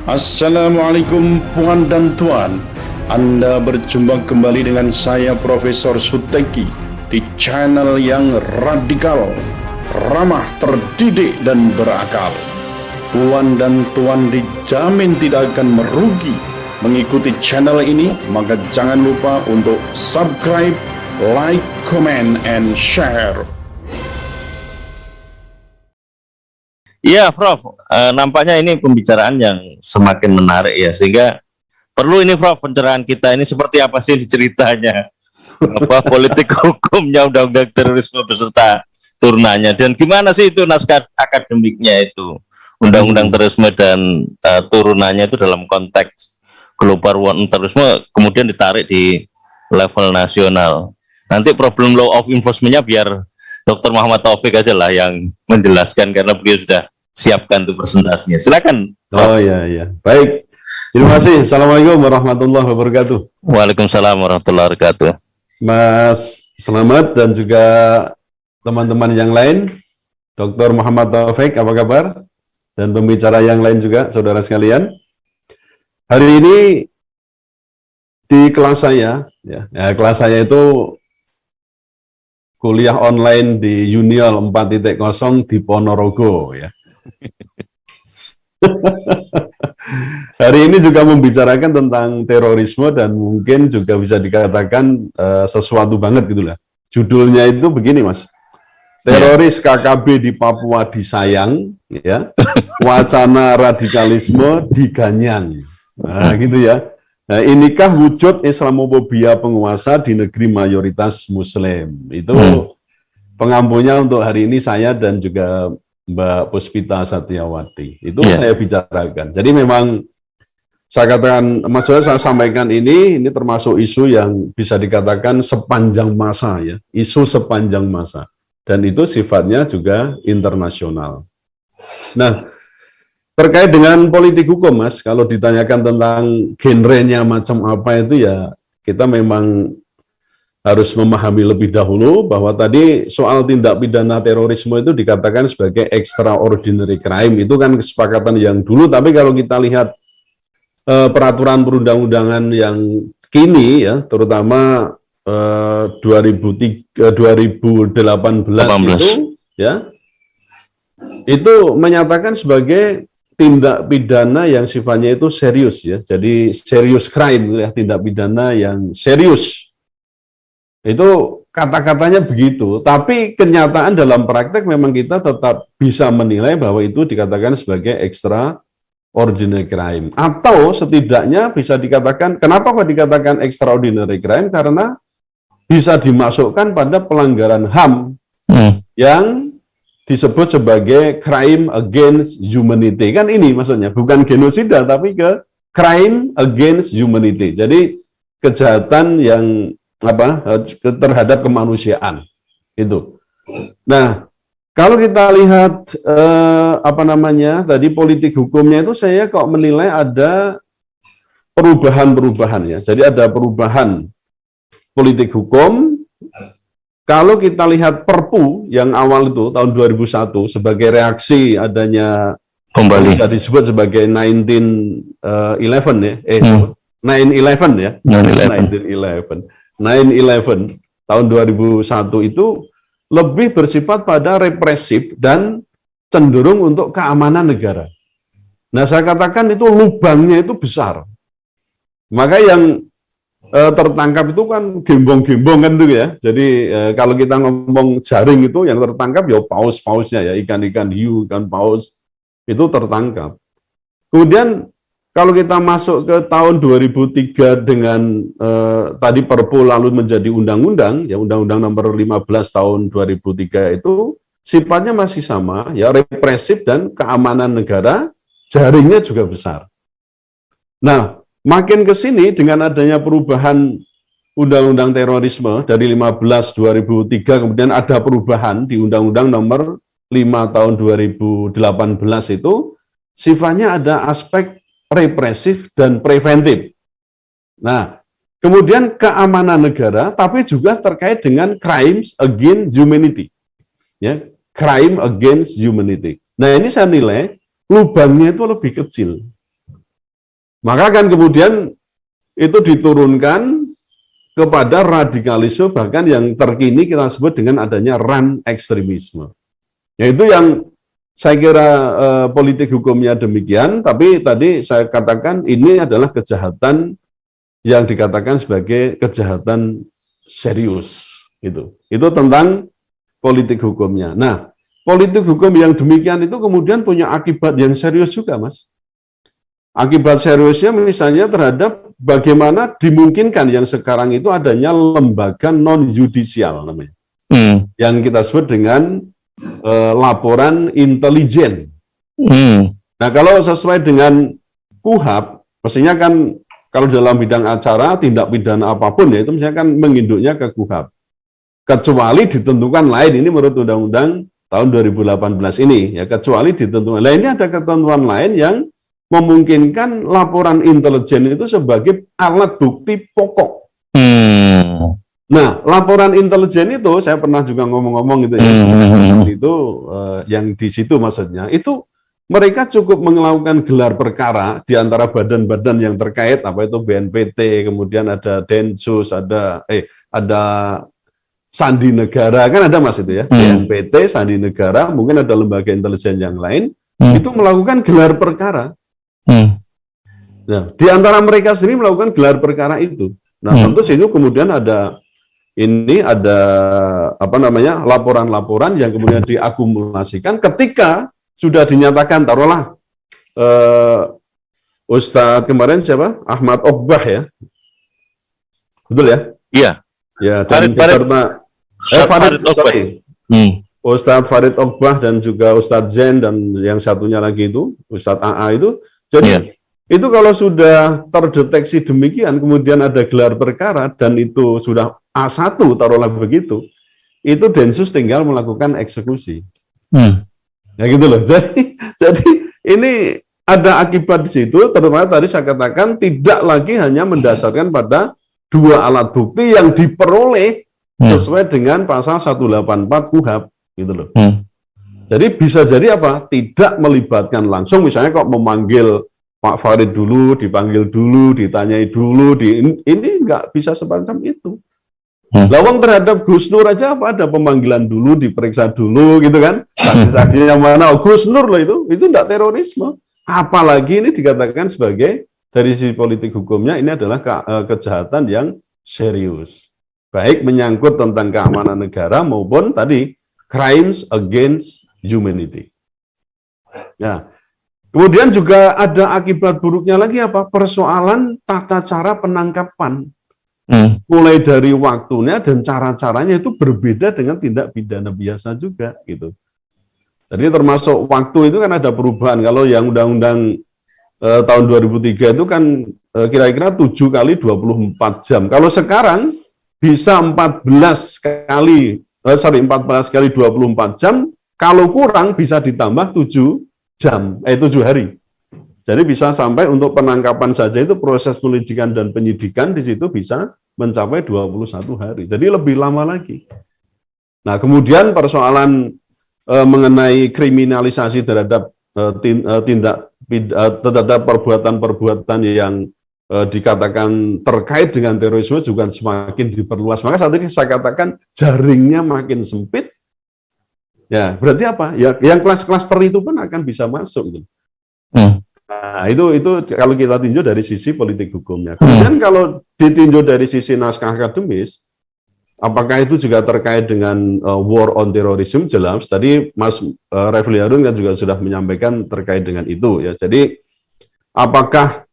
Assalamualaikum puan dan tuan. Anda berjumpa kembali dengan saya Profesor Suteki di channel yang radikal, ramah, terdidik, dan berakal. Puan dan tuan dijamin tidak akan merugi mengikuti channel ini, maka jangan lupa untuk subscribe, like, comment, and share. Iya, Prof. Nampaknya ini pembicaraan yang semakin menarik ya, sehingga perlu ini, Prof, pencerahan kita ini seperti apa sih ceritanya, apa politik hukumnya undang-undang terorisme beserta turunannya, dan gimana sih itu naskah akademiknya itu undang-undang terorisme dan turunannya itu dalam konteks global war on terorisme kemudian ditarik di level nasional. Nanti problem law of enforcement-nya biar Dr. Muhammad Taufik aja lah yang menjelaskan karena beliau sudah siapkan tuh presentasinya. Silakan. Oh iya. Baik. Terima kasih. Assalamualaikum warahmatullahi wabarakatuh. Waalaikumsalam warahmatullahi wabarakatuh. Mas Selamat dan juga teman-teman yang lain. Dr. Muhammad Taufik, apa kabar? Dan pembicara yang lain juga, saudara sekalian. Hari ini di kelas saya, kelas saya itu kuliah online di Uniol 4.0 di Ponorogo ya. Hari ini juga membicarakan tentang terorisme dan mungkin juga bisa dikatakan sesuatu banget gitulah. Judulnya itu begini, Mas. Teroris KKB di Papua disayang ya. Wacana radikalisme diganyang. Nah, gitu ya. Nah, inikah wujud Islamofobia penguasa di negeri mayoritas Muslim? Itu pengampunya untuk hari ini saya dan juga Mbak Puspita Satyawati. Itu saya bicarakan. Jadi memang saya katakan, maksudnya saya sampaikan ini termasuk isu yang bisa dikatakan sepanjang masa ya, isu sepanjang masa. Dan itu sifatnya juga internasional. Nah, terkait dengan politik hukum, Mas, kalau ditanyakan tentang genrenya macam apa itu ya, kita memang harus memahami lebih dahulu bahwa tadi soal tindak pidana terorisme itu dikatakan sebagai extraordinary crime, itu kan kesepakatan yang dulu, tapi kalau kita lihat peraturan perundang-undangan yang kini ya, terutama 2018 itu ya, itu menyatakan sebagai tindak pidana yang sifatnya itu serius ya, jadi serious crime ya, tindak pidana yang serius. Itu kata-katanya begitu, tapi kenyataan dalam praktek memang kita tetap bisa menilai bahwa itu dikatakan sebagai extraordinary crime. Atau setidaknya bisa dikatakan, kenapa kok dikatakan extraordinary crime? Karena bisa dimasukkan pada pelanggaran HAM yang disebut sebagai crime against humanity. Kan ini maksudnya, bukan genosida, tapi ke crime against humanity. Jadi kejahatan yang terhadap kemanusiaan itu. Nah, kalau kita lihat tadi politik hukumnya itu, saya kok menilai ada perubahan-perubahan ya. Jadi ada perubahan politik hukum. Kalau kita lihat Perpu yang awal itu tahun 2001 sebagai reaksi adanya kembali disebut sebagai 1911 ya, 9/11 ya, 9/11 tahun 2001 itu lebih bersifat pada represif dan cenderung untuk keamanan negara. Nah, saya katakan itu lubangnya itu besar. Maka yang tertangkap itu kan gembong-gembong kan tuh ya. Jadi kalau kita ngomong jaring itu yang tertangkap ya paus-pausnya ya, ikan-ikan hiu, ikan paus itu tertangkap. Kemudian kalau kita masuk ke tahun 2003 dengan tadi Perpu lalu menjadi undang-undang ya, Undang-Undang Nomor 15 tahun 2003 itu sifatnya masih sama ya, represif dan keamanan negara, jaringnya juga besar. Nah, makin ke sini dengan adanya perubahan Undang-Undang Terorisme dari 15/2003, kemudian ada perubahan di Undang-Undang Nomor 5 tahun 2018 itu sifatnya ada aspek represif dan preventif. Nah, kemudian keamanan negara, tapi juga terkait dengan crimes against humanity. Ya, crime against humanity. Nah, ini saya nilai lubangnya itu lebih kecil. Maka kan kemudian itu diturunkan kepada radikalisme, bahkan yang terkini kita sebut dengan adanya run ekstremisme. Yaitu yang saya kira politik hukumnya demikian, tapi tadi saya katakan ini adalah kejahatan yang dikatakan sebagai kejahatan serius. Itu tentang politik hukumnya. Nah, politik hukum yang demikian itu kemudian punya akibat yang serius juga, Mas. Akibat seriusnya misalnya terhadap bagaimana dimungkinkan yang sekarang itu adanya lembaga non-yudisial namanya. Yang kita sebut dengan laporan intelijen. Nah, kalau sesuai dengan KUHP, mestinya kan kalau dalam bidang acara, tindak pidana apapun ya, itu misalnya kan menginduknya ke KUHP. Kecuali ditentukan lain, ini menurut Undang-Undang tahun 2018 ini, ya kecuali ditentukan. Nah, ini ada ketentuan lain yang memungkinkan laporan intelijen itu sebagai alat bukti pokok. Nah, laporan intelijen itu, saya pernah juga ngomong-ngomong gitu ya, itu yang di situ maksudnya, itu mereka cukup melakukan gelar perkara di antara badan-badan yang terkait, apa itu BNPT, kemudian ada Densus, ada Sandi Negara, kan ada Mas itu ya, BNPT, Sandi Negara, mungkin ada lembaga intelijen yang lain, itu melakukan gelar perkara. Nah, di antara mereka sendiri melakukan gelar perkara itu. Nah, tentu itu kemudian ada laporan-laporan yang kemudian diakumulasikan ketika sudah dinyatakan, taruhlah Ustadz kemarin siapa? Ahmad Ogbah ya, betul ya? Iya. Ya, dan Farid Ogbah. Ustadz Farid Ogbah dan juga Ustadz Zen dan yang satunya lagi itu Ustadz AA itu. Jadi itu kalau sudah terdeteksi demikian, kemudian ada gelar perkara dan itu sudah A1, taruhlah begitu, itu Densus tinggal melakukan eksekusi. Ya gitu loh. Jadi ini ada akibat di situ, terutama tadi saya katakan tidak lagi hanya mendasarkan pada dua alat bukti yang diperoleh sesuai dengan pasal 184 KUHP, gitu loh. Jadi bisa jadi apa? Tidak melibatkan langsung, misalnya kok memanggil Pak Farid dulu, dipanggil dulu, ditanyai dulu, ini nggak bisa semacam itu. Lawang terhadap Gus Nur aja apa ada pemanggilan dulu, diperiksa dulu gitu kan? Saksi-saksinya mana? Oh, Gus Nur loh itu nggak terorisme. Apalagi ini dikatakan sebagai dari sisi politik hukumnya ini adalah kejahatan yang serius. Baik menyangkut tentang keamanan negara maupun tadi crimes against humanity. Ya. Kemudian juga ada akibat buruknya lagi apa? Persoalan tata cara penangkapan. Mulai dari waktunya dan cara-caranya itu berbeda dengan tindak pidana biasa juga gitu. Jadi termasuk waktu itu kan ada perubahan. Kalau yang undang-undang tahun 2003 itu kan kira-kira 7 kali 24 jam. Kalau sekarang bisa 14 kali 24 jam, kalau kurang bisa ditambah 7 hari. Jadi bisa sampai untuk penangkapan saja itu proses penyelidikan dan penyidikan di situ bisa mencapai 21 hari. Jadi lebih lama lagi. Nah, kemudian persoalan mengenai kriminalisasi terhadap terhadap perbuatan-perbuatan yang dikatakan terkait dengan terorisme juga semakin diperluas. Maka saat ini saya katakan jaringnya makin sempit. Ya, berarti apa? Ya, yang kelas-klaster itu pun akan bisa masuk. Gitu. Nah, itu kalau kita tinjau dari sisi politik hukumnya. Kemudian kalau ditinjau dari sisi naskah akademis, apakah itu juga terkait dengan war on terrorism? Jelas. Tadi Mas Refli Harun kan juga sudah menyampaikan terkait dengan itu. Ya, jadi apakah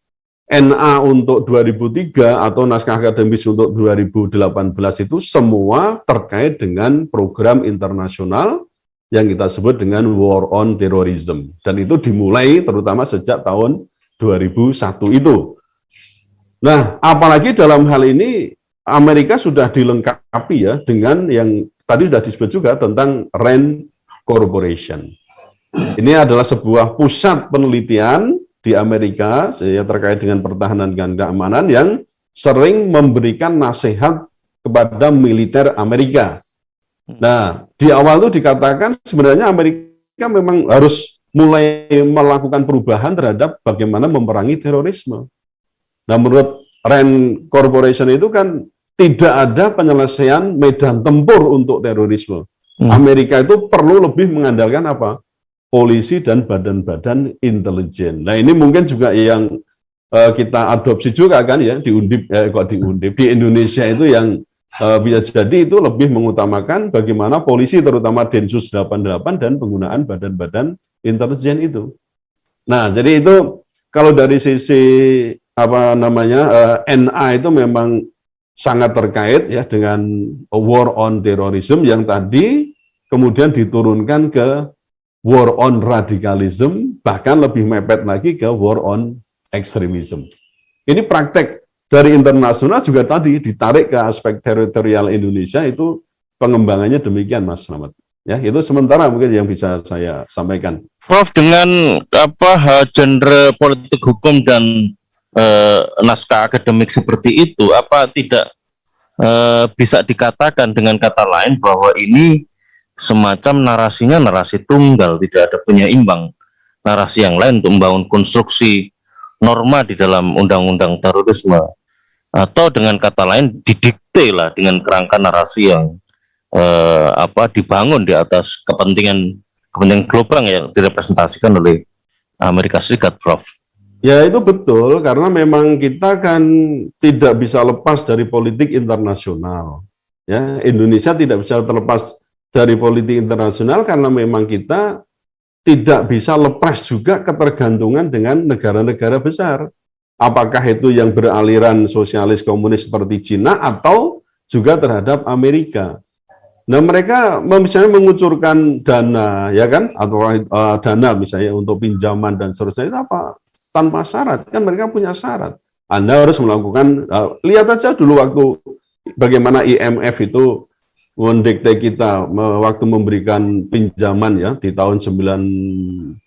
NA untuk 2003 atau naskah akademis untuk 2018 itu semua terkait dengan program internasional yang kita sebut dengan war on terrorism. Dan itu dimulai terutama sejak tahun 2001 itu. Nah, apalagi dalam hal ini Amerika sudah dilengkapi ya dengan yang tadi sudah disebut juga tentang RAND Corporation. Ini adalah sebuah pusat penelitian di Amerika ya, terkait dengan pertahanan dan keamanan yang sering memberikan nasihat kepada militer Amerika. Nah, di awal itu dikatakan sebenarnya Amerika memang harus mulai melakukan perubahan terhadap bagaimana memerangi terorisme. Nah, menurut Rand Corporation itu kan tidak ada penyelesaian medan tempur untuk terorisme. Amerika itu perlu lebih mengandalkan apa? Polisi dan badan-badan intelijen. Nah, ini mungkin juga yang kita adopsi juga kan ya di Undip, di Indonesia itu yang bisa jadi itu lebih mengutamakan bagaimana polisi terutama Densus 88 dan penggunaan badan-badan intelijen itu. Nah, jadi itu kalau dari sisi apa namanya NA itu memang sangat terkait ya dengan war on terrorism yang tadi kemudian diturunkan ke war on radicalism, bahkan lebih mepet lagi ke war on extremism. Ini praktek dari internasional juga tadi ditarik ke aspek teritorial Indonesia, itu pengembangannya demikian, Mas Slamet. Ya, itu sementara mungkin yang bisa saya sampaikan. Prof, dengan apa genre politik hukum dan naskah akademik seperti itu, apa tidak bisa dikatakan dengan kata lain bahwa ini semacam narasinya narasi tunggal, tidak ada penyeimbang narasi yang lain untuk membangun konstruksi norma di dalam undang-undang terorisme, atau dengan kata lain didikte lah dengan kerangka narasi yang dibangun di atas kepentingan global yang direpresentasikan oleh Amerika Serikat, Prof. Ya, itu betul, karena memang kita kan tidak bisa lepas dari politik internasional. Ya, Indonesia tidak bisa terlepas dari politik internasional karena memang kita tidak bisa lepas juga ketergantungan dengan negara-negara besar. Apakah itu yang beraliran sosialis komunis seperti Cina atau juga terhadap Amerika. Nah, mereka misalnya mengucurkan dana, ya kan, atau dana misalnya untuk pinjaman dan seterusnya, itu apa? Tanpa syarat, kan mereka punya syarat. Anda harus melakukan, lihat aja dulu waktu bagaimana IMF itu mendikte kita waktu memberikan pinjaman ya di tahun 97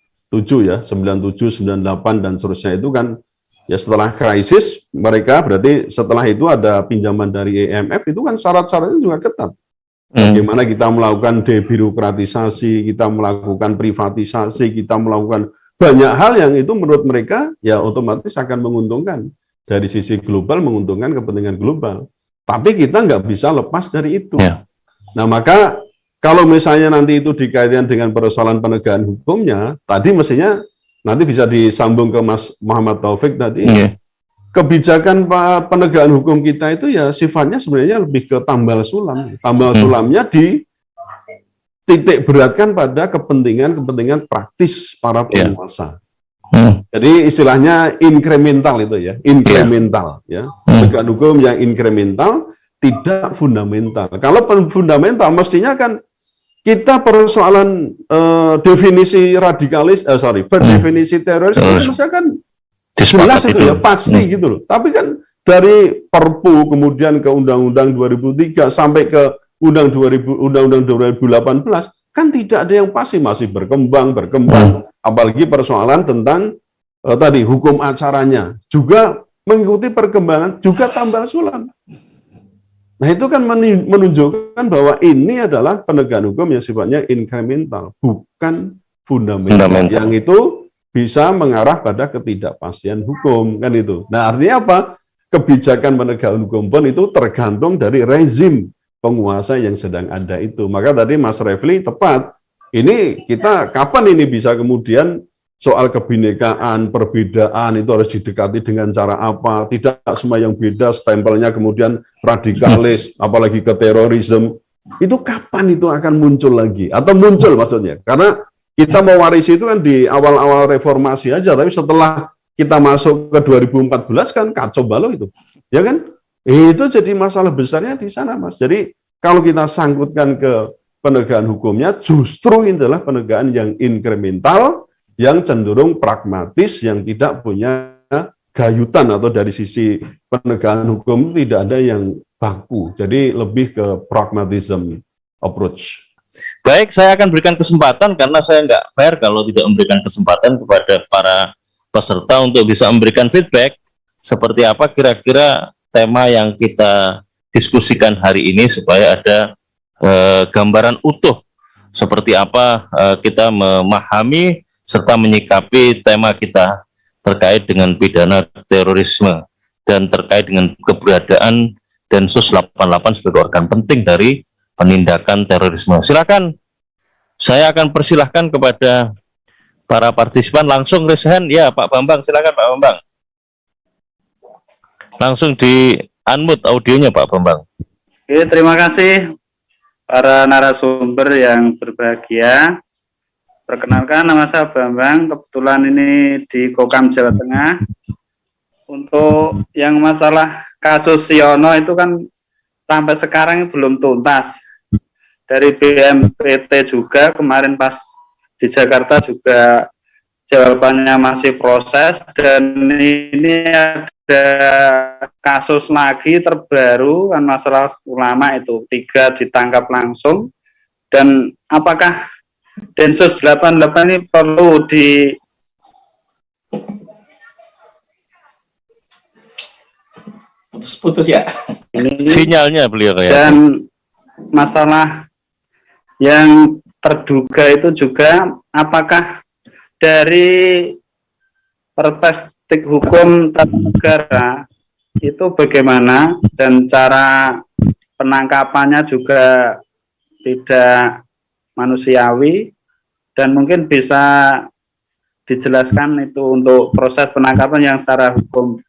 ya, 97, 98 dan seterusnya itu kan ya setelah krisis mereka berarti setelah itu ada pinjaman dari IMF itu kan syarat-syaratnya juga ketat. Bagaimana kita melakukan debirokratisasi, kita melakukan privatisasi, kita melakukan banyak hal yang itu menurut mereka ya otomatis akan menguntungkan dari sisi global, menguntungkan kepentingan global. Tapi kita nggak bisa lepas dari itu. Yeah. Nah, maka kalau misalnya nanti itu dikaitkan dengan persoalan penegakan hukumnya, tadi mestinya nanti bisa disambung ke Mas Muhammad Taufik tadi. Yeah. Kebijakan penegakan hukum kita itu ya sifatnya sebenarnya lebih ke tambal sulam. Tambal sulamnya di titik beratkan pada kepentingan praktis para penguasa. Jadi istilahnya inkremental itu ya, inkremental ya. Penegakan hukum yang inkremental, tidak fundamental. Kalau fundamental mestinya kan kita persoalan definisi radikalis, definisi teroris itu kan jelas itu ya, pasti gitu loh. Tapi kan dari Perpu kemudian ke Undang-Undang 2003 sampai ke Undang-Undang 2018 kan tidak ada yang pasti, masih berkembang. Apalagi persoalan tentang tadi hukum acaranya juga mengikuti perkembangan, juga tambal sulam. Nah, itu kan menunjukkan bahwa ini adalah penegakan hukum yang sifatnya inkremental, bukan fundamental. Yang itu bisa mengarah pada ketidakpastian hukum, kan itu. Nah, artinya apa? Kebijakan penegakan hukum pun itu tergantung dari rezim penguasa yang sedang ada itu. Maka tadi Mas Refli tepat, ini kita kapan ini bisa kemudian soal kebinekaan, perbedaan itu harus didekati dengan cara apa, tidak semua yang beda stempelnya kemudian radikalis, apalagi ke terorisme, itu kapan itu akan muncul lagi, atau muncul maksudnya, karena kita mewarisi itu kan di awal-awal reformasi aja, tapi setelah kita masuk ke 2014 kan kacau balau itu, ya kan, itu jadi masalah besarnya di sana, Mas. Jadi kalau kita sangkutkan ke penegakan hukumnya, justru ini adalah penegakan yang inkremental, yang cenderung pragmatis, yang tidak punya gayutan, atau dari sisi penegakan hukum tidak ada yang baku. Jadi lebih ke pragmatism approach. Baik, saya akan berikan kesempatan karena saya nggak fair kalau tidak memberikan kesempatan kepada para peserta untuk bisa memberikan feedback seperti apa kira-kira tema yang kita diskusikan hari ini supaya ada gambaran utuh seperti apa kita memahami serta menyikapi tema kita terkait dengan pidana terorisme. dan terkait dengan keberadaan Densus 88 sebagai organ penting dari penindakan terorisme. Silakan, saya akan persilahkan kepada para partisipan langsung raise hand. Ya, Pak Bambang, silakan Pak Bambang. Langsung di unmute audionya Pak Bambang. Oke, terima kasih para narasumber yang berbahagia. Perkenalkan, nama saya Bambang, kebetulan ini di Kokam Jawa Tengah. Untuk yang masalah kasus Siono itu kan sampai sekarang belum tuntas. Dari BNPT juga kemarin pas di Jakarta juga jawabannya masih proses, dan ini ada kasus lagi terbaru kan masalah ulama itu 3 ditangkap langsung. Dan apakah Densus 88 ini perlu di putus ya ini, Sinyalnya beliau kayak. dan masalah yang terduga itu juga apakah dari perspektif hukum tata negara itu bagaimana, dan cara penangkapannya juga tidak manusiawi, dan mungkin bisa dijelaskan itu untuk proses penangkapan yang secara hukum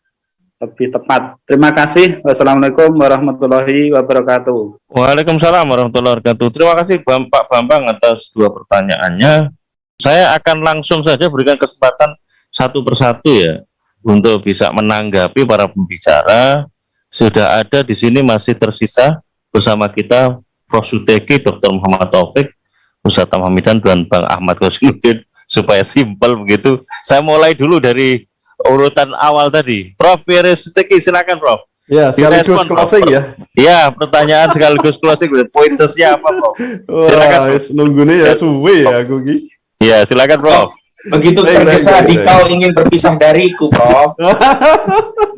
lebih tepat. Terima kasih. Wassalamualaikum warahmatullahi wabarakatuh. Waalaikumsalam warahmatullahi wabarakatuh. Terima kasih Pak Bambang atas 2 pertanyaannya. Saya akan langsung saja berikan kesempatan satu persatu ya untuk bisa menanggapi para pembicara. Sudah ada di sini masih tersisa bersama kita Prof. Suteki, Dr. Muhammad Taufik, Ustaz Hamidan, dan Bang Ahmad Khosnuddin. Supaya simpel begitu, saya mulai dulu dari urutan awal tadi. Prof. Suteki, silakan Prof. Ya, sekaligus closing ya. Ya, pertanyaan sekaligus closing. Pointersnya apa Prof? Silakan Prof. Nunggunya ya suwe ya aku ki. Ya, silakan Prof. begitu tergesa dikau ingin berpisah dariku, Prof.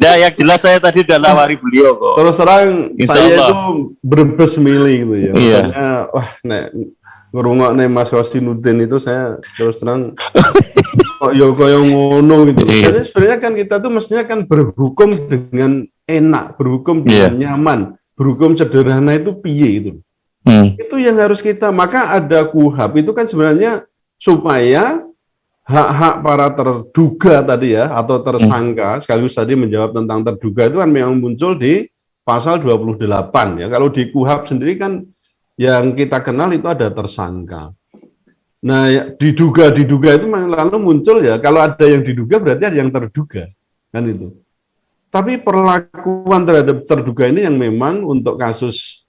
Ya, yang jelas saya tadi udah nawari beliau kok. Terus terang Insya saya Allah. itu berbes milih gitu ya. Iya. Makanya, wah nek ngerungokne Mas Khosnuddin itu saya terus terang kok yo koyo ngono gitu. Iya. Jadi sebenarnya kan kita tuh mestinya kan berhukum dengan enak, berhukum dengan nyaman, berhukum sederhana itu piye itu. Itu yang harus kita, maka ada KUHP itu kan sebenarnya supaya hak-hak para terduga tadi ya, atau tersangka, sekaligus tadi menjawab tentang terduga itu kan memang muncul di pasal 28 ya. Kalau di KUHP sendiri kan yang kita kenal itu ada tersangka. Nah, ya, diduga itu lalu muncul ya, kalau ada yang diduga berarti ada yang terduga, kan itu. Tapi perlakuan terhadap terduga ini yang memang untuk kasus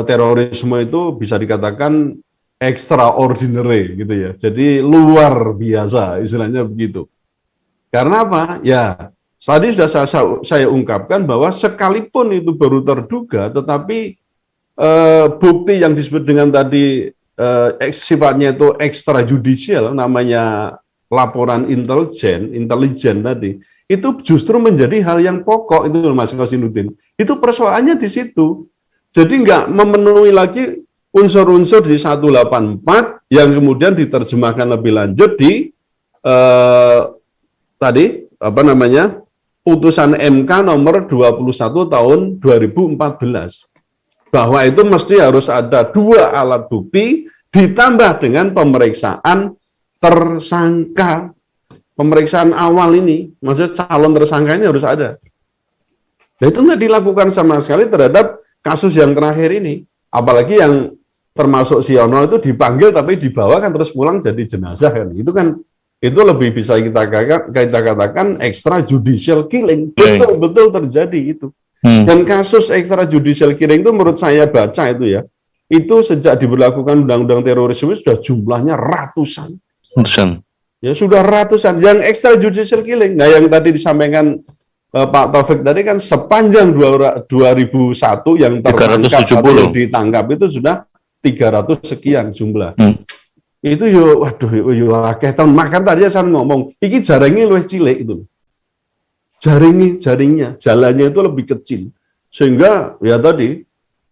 terorisme itu bisa dikatakan extraordinary gitu ya. Jadi luar biasa istilahnya begitu. Karena apa? Ya, tadi sudah saya ungkapkan bahwa sekalipun itu baru terduga, tetapi bukti yang disebut dengan tadi sifatnya itu extrajudicial, namanya laporan intelijen tadi, itu justru menjadi hal yang pokok itu Mas Khosnuddin. Itu persoalannya di situ. Jadi nggak memenuhi lagi unsur-unsur di 184 yang kemudian diterjemahkan lebih lanjut di tadi apa namanya putusan MK nomor 21 tahun 2014 bahwa itu mesti harus ada 2 alat bukti ditambah dengan pemeriksaan tersangka. Pemeriksaan awal ini, maksudnya calon tersangka ini harus ada. Nah, itu nggak dilakukan sama sekali terhadap kasus yang terakhir ini. Apalagi yang termasuk Siono itu dipanggil tapi dibawa kan terus pulang jadi jenazah kan. Itu kan itu lebih bisa kita katakan extrajudicial killing. Betul-betul terjadi itu. Dan kasus extrajudicial killing itu menurut saya baca itu ya, itu sejak diberlakukan undang-undang terorisme sudah jumlahnya ratusan. Ya sudah ratusan yang extrajudicial killing. Nah yang tadi disampaikan Pak Taufik tadi kan sepanjang 2001 yang tertangkap atau ditangkap itu sudah 300 sekian jumlah. Itu yo waduh yo akeh tahun. Makan tadi saya ngomong, iki jaringnya luwih cilik itu. Jaringnya, jalannya itu lebih kecil. Sehingga ya tadi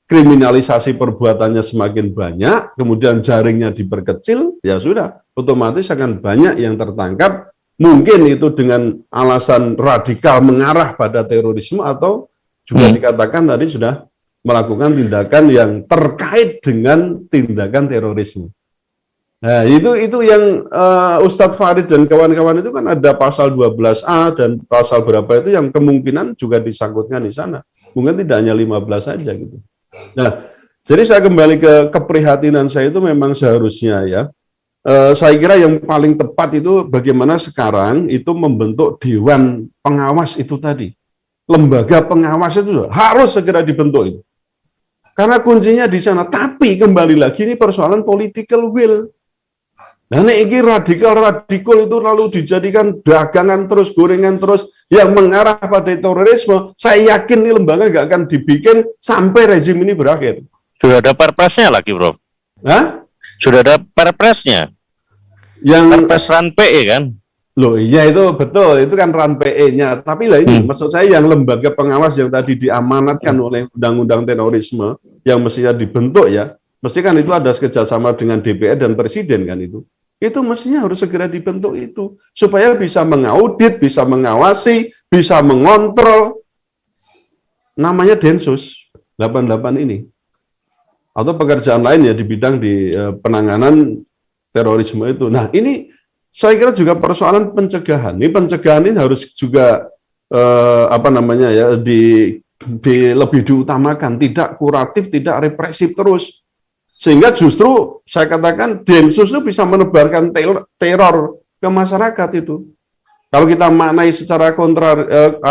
kriminalisasi perbuatannya semakin banyak, kemudian jaringnya diperkecil, ya sudah, otomatis akan banyak yang tertangkap mungkin itu dengan alasan radikal mengarah pada terorisme, atau juga dikatakan tadi sudah melakukan tindakan yang terkait dengan tindakan terorisme. Nah, itu yang Ustadz Farid dan kawan-kawan itu kan ada pasal 12A dan pasal berapa itu yang kemungkinan juga disangkutkan di sana. Mungkin tidak hanya 15 saja gitu. Nah, jadi saya kembali ke keprihatinan saya itu memang seharusnya ya, saya kira yang paling tepat itu bagaimana sekarang itu membentuk dewan pengawas itu tadi. Lembaga pengawas itu harus segera dibentuk itu. Karena kuncinya di sana. Tapi kembali lagi ini persoalan political will. Nah ini radikal itu lalu dijadikan dagangan terus, gorengan terus yang mengarah pada terorisme. Saya yakin ini lembaga nggak akan dibikin sampai rezim ini berakhir. Sudah ada perpresnya lagi, Bro. Hah? Sudah ada perpresnya. Yang Perpres RAN PE kan? Loh iya itu betul, itu kan RAN PE-nya. Tapi lah ini maksud saya yang lembaga pengawas yang tadi diamanatkan oleh undang-undang terorisme yang mestinya dibentuk ya, mesti kan itu ada kerjasama dengan DPR dan Presiden kan itu. Itu mestinya harus segera dibentuk itu supaya bisa mengaudit, bisa mengawasi, bisa mengontrol. Namanya Densus 88 ini. Atau pekerjaan lain ya di bidang di penanganan terorisme itu. Nah ini saya kira juga persoalan pencegahan. Ini pencegahan ini harus juga lebih diutamakan, tidak kuratif, tidak represif terus. Sehingga justru saya katakan Densus itu bisa menebarkan teror ke masyarakat itu. Kalau kita maknai secara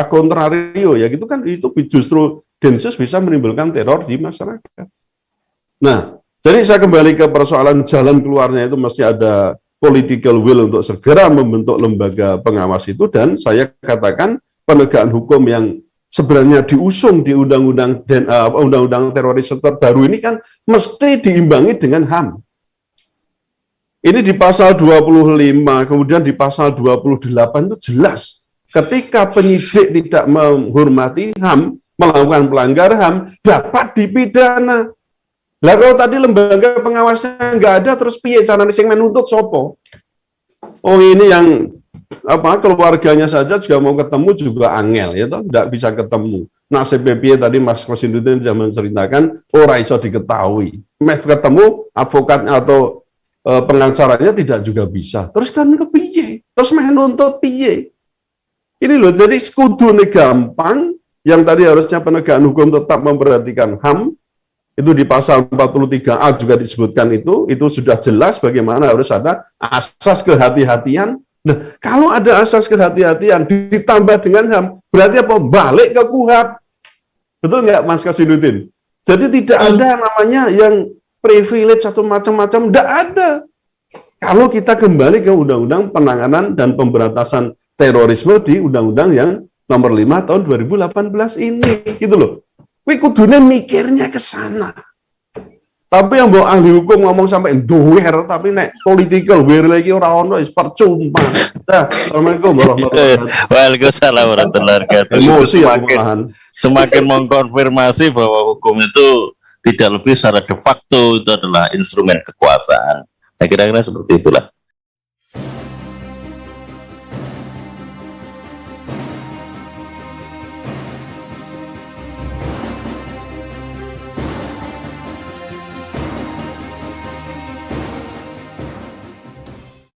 kontrario ya gitu kan, itu justru Densus bisa menimbulkan teror di masyarakat. Nah, jadi saya kembali ke persoalan jalan keluarnya itu mesti ada political will untuk segera membentuk lembaga pengawas itu, dan saya katakan penegakan hukum yang sebenarnya diusung di undang-undang terorisme terbaru ini kan mesti diimbangi dengan HAM. Ini di pasal 25, kemudian di pasal 28 itu jelas ketika penyidik tidak menghormati HAM, melakukan pelanggar HAM, dapat dipidana. Lah kalau tadi lembaga pengawasnya nggak ada, terus piye carane sing menuntut sopo? Oh ini yang keluarganya saja juga mau ketemu juga angel ya toh, nggak bisa ketemu. Nasib piye tadi Mas Kosindutin sudah menceritakan ora iso diketahui. Ketemu advokat atau pengacaranya tidak juga bisa. Terus kan kepiye? Terus menuntut piye? Ini loh, jadi kudune gampang, yang tadi harusnya penegakan hukum tetap memperhatikan HAM. Itu di pasal 43A juga disebutkan itu sudah jelas bagaimana harus ada asas kehati-hatian. Nah, kalau ada asas kehati-hatian ditambah dengan HAM, berarti apa? Balik ke KUHP. Betul nggak, Mas Kasinuddin? Jadi tidak ada namanya yang privilege atau macam-macam, tidak ada. Kalau kita kembali ke Undang-Undang Penanganan dan Pemberantasan Terorisme di Undang-Undang yang nomor 5 tahun 2018 ini, gitu loh. Wih, kudunya mikirnya ke sana. Tapi yang bawa ahli hukum ngomong sampai doer, tapi nek political will lagi orang ono percuma. Nah, Assalamualaikum warahmatullahi wabarakatuh. Waalaikumsalam warahmatullahi wabarakatuh. Emosi Semakin mengkonfirmasi bahwa hukum itu tidak lebih secara de facto itu adalah instrumen kekuasaan. Nah, kira-kira seperti itulah.